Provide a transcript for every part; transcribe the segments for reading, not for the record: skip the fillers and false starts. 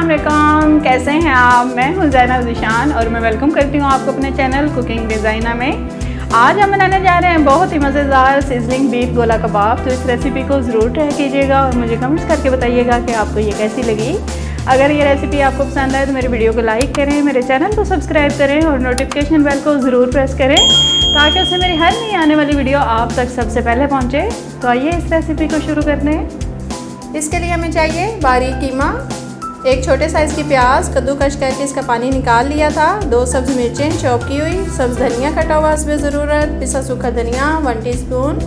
अस्सलाम, कैसे हैं आप। मैं हूं ज़ैनब ज़ीशान और मैं वेलकम करती हूं आपको अपने चैनल कुकिंग डिज़ाइनर में। आज हम बनाने जा रहे हैं बहुत ही मज़ेदार सिजलिंग बीफ गोला कबाब। तो इस रेसिपी को ज़रूर ट्राई कीजिएगा और मुझे कमेंट्स करके बताइएगा कि आपको ये कैसी लगी। अगर ये रेसिपी आपको पसंद आए तो मेरे वीडियो को लाइक करें, मेरे चैनल को सब्सक्राइब करें और नोटिफिकेशन बेल को ज़रूर प्रेस करें ताकि उससे मेरी हर नई आने वाली वीडियो आप तक सबसे पहले पहुँचे। तो आइए इस रेसिपी को शुरू करते हैं। इसके लिए हमें चाहिए बारीक कीमा, एक छोटे साइज़ की प्याज कद्दूकस करके इसका पानी निकाल लिया था, 2 सब्ज़ मिर्चें चॉप की हुई, सब्ज़ धनिया कटा हुआ हस्बे ज़रूरत, पिसा सूखा धनिया 1 टीस्पून,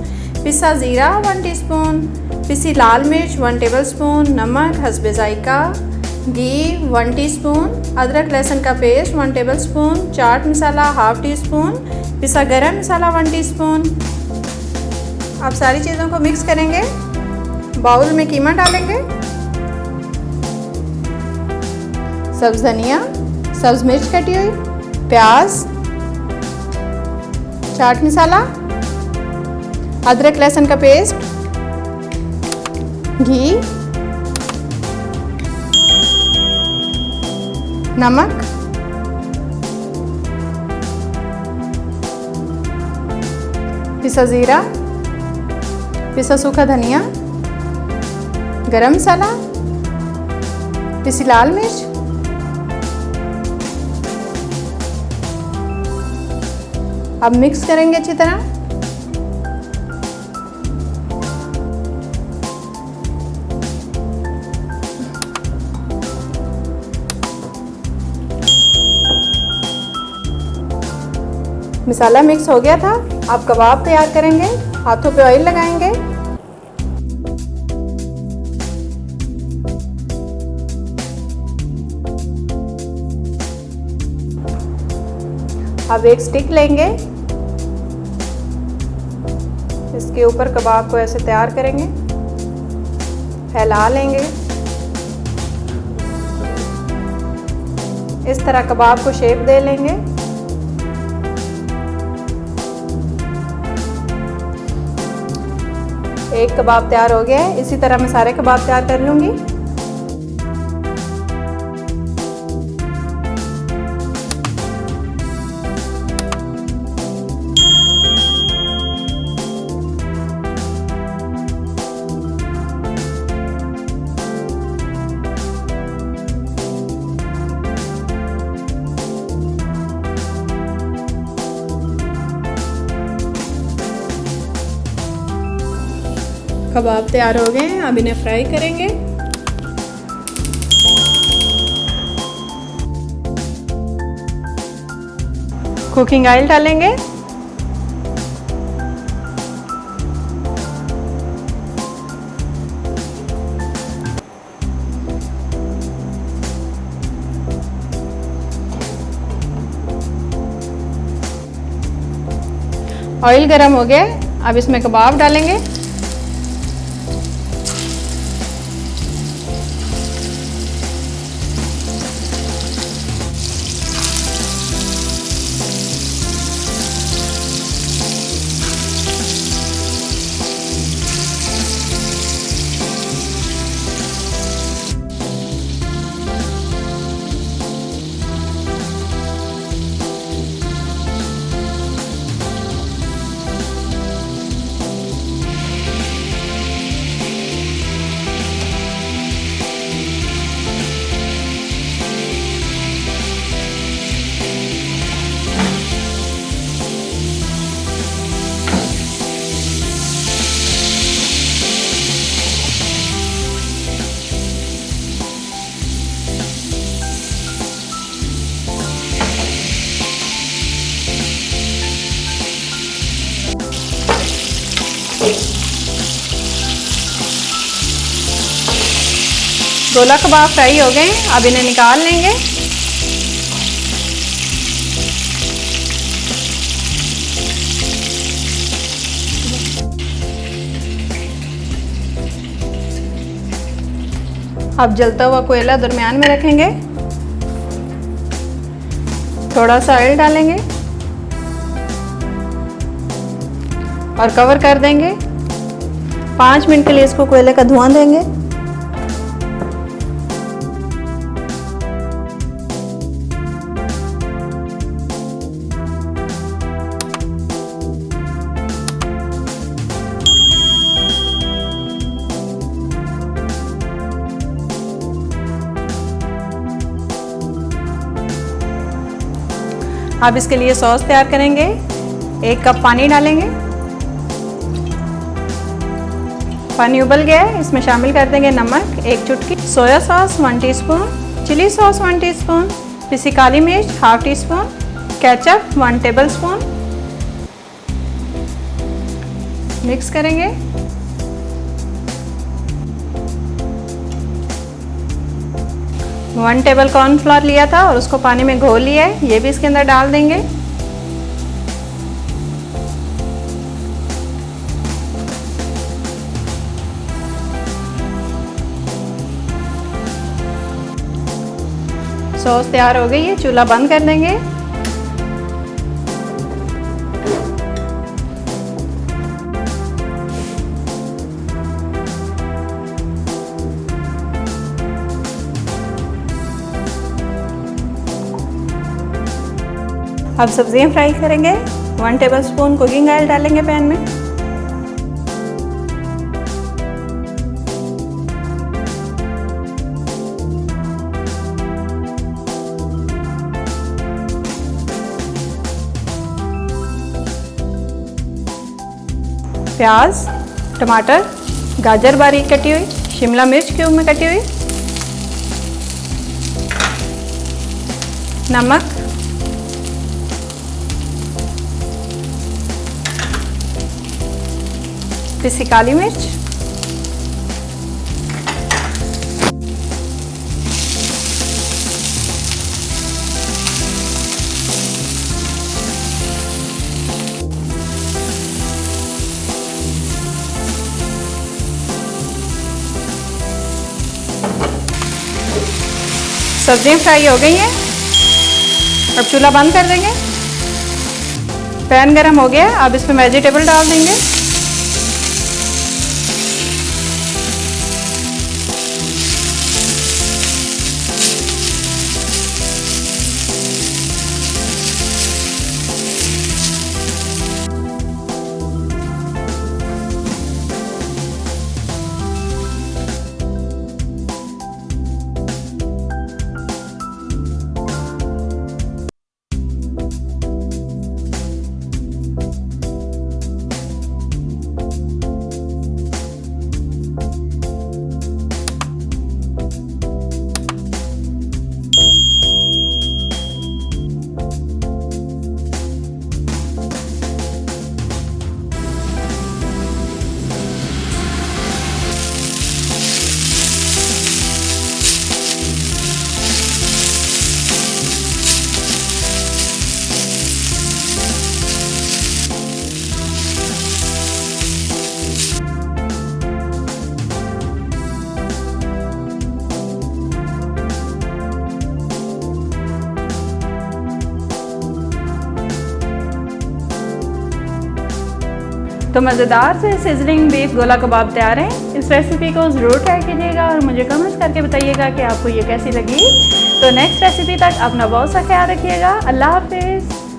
पिसा ज़ीरा 1 टीस्पून, पिसी लाल मिर्च 1 टेबलस्पून, नमक हस्बे ज़ायका, घी 1 टीस्पून, अदरक लहसुन का paste 1 tablespoon, chaat masala 1/2 teaspoon, पिसा गरम मसाला 1 टीस्पून। अब सारी चीज़ों को मिक्स करेंगे। बाउल में कीमा डालेंगे, सब्ज़ धनिया, सब्ज़ मिर्च कटी हुई, प्याज, चाट मसाला, अदरक लहसुन का पेस्ट, घी, नमक, पिसा ज़ीरा, पिसा सूखा धनिया, गरम मसाला, पिसी लाल मिर्च, अब मिक्स करेंगे अच्छी तरह। मसाला मिक्स हो गया था। अब कबाब तैयार करेंगे। हाथों पे ऑयल लगाएंगे। अब एक स्टिक लेंगे, इसके ऊपर कबाब को ऐसे तैयार करेंगे, फैला लेंगे। इस तरह कबाब को शेप दे लेंगे। एक कबाब तैयार हो गया है। इसी तरह मैं सारे कबाब तैयार कर लूँगी। कबाब तैयार हो गए हैं। अब इन्हें फ्राई करेंगे। कुकिंग ऑयल डालेंगे, ऑयल गरम हो गया। अब इसमें कबाब डालेंगे। गोला कबाब फ्राई हो गए। अब इन्हें निकाल लेंगे। अब जलता हुआ कोयला दरमियान में रखेंगे, थोड़ा सा ऑयल डालेंगे और कवर कर देंगे। 5 मिनट के लिए इसको कोयले का धुआं देंगे। अब इसके लिए सॉस तैयार करेंगे। 1 कप पानी डालेंगे। पानी उबल गया है, इसमें शामिल कर देंगे नमक 1 चुटकी, soya sauce 1 teaspoon, chilli sauce 1 teaspoon, पिसी काली मिर्च ½ टीस्पून, केचप 1 टेबलस्पून। मिक्स करेंगे। वन टेबल कॉर्नफ्लोर लिया था और उसको पानी में घोल लिया है, ये भी इसके अंदर डाल देंगे। सॉस तैयार हो गई है, चूल्हा बंद कर देंगे। अब सब्जियां फ्राई करेंगे। 1 टेबलस्पून कुकिंग ऑयल डालेंगे पैन में। प्याज, टमाटर, गाजर बारीक कटी हुई, शिमला मिर्च क्यूब में कटी हुई, नमक, पिसी काली मिर्च, सब्जियां फ्राई हो गई हैं। अब चूल्हा बंद कर देंगे। पैन गरम हो गया, अब इसमें वेजिटेबल डाल देंगे। तो मज़ेदार से सिजलिंग बीफ गोला कबाब तैयार हैं। इस रेसिपी को ज़रूर ट्राई कीजिएगा और मुझे कमेंट्स करके बताइएगा कि आपको ये कैसी लगी। तो नेक्स्ट रेसिपी तक अपना बहुत सा ख्याल रखिएगा। अल्लाह हाफिज़।